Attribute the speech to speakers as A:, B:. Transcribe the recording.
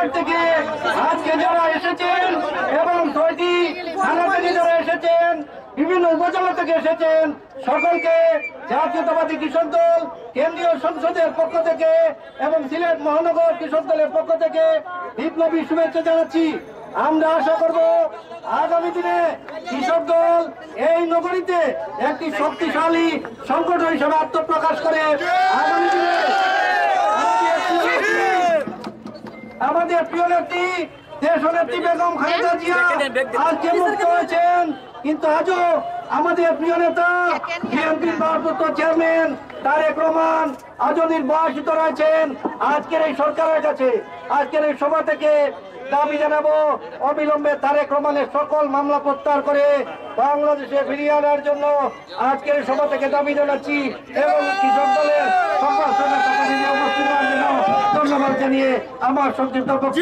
A: উপজেলার থেকে আজকে যারা এসেছেন এবং 6টি থানা থেকে যারা এসেছেন, বিভিন্ন উপজেলা থেকে এসেছেন, সকলকে জাতীয়তাবাদী কৃষক দল কেন্দ্রীয় সংসদের পক্ষ থেকে এবং সিলেট মহানগর কৃষক দলের পক্ষ থেকে বিপ্লবী শুভেচ্ছা জানাচ্ছি। আমরা আশা করব আগামী দিনে কৃষক দল এই নগরীতে একটি শক্তিশালী সংগঠন হিসেবে আত্মপ্রকাশ করে আগামী দিনে আমাদের প্রিয় নেত্রী দেশনেত্রী বেগম খালেদা জিয়া আজকে মুক্ত হয়েছেন, কিন্তু আজও আমাদের প্রিয় নেতা বিএনপির ভারপ্রাপ্ত চেয়ারম্যান তারেক রহমান আজও নির্বাসিত রয়েছেন। আজকের এই সরকারের কাছে আজকের এই সভা থেকে দাবি জানাবো অবিলম্বে তারেক রহমানের সকল মামলা প্রত্যাহার করে বাংলাদেশে ফিরিয়ে আনার জন্য আজকের এই সভা থেকে দাবি জানাচ্ছি এবং কৃষক দলের সকল উপস্থিত ধন্যবাদ জানিয়ে আমার সংক্ষিপ্ত বক্তব্য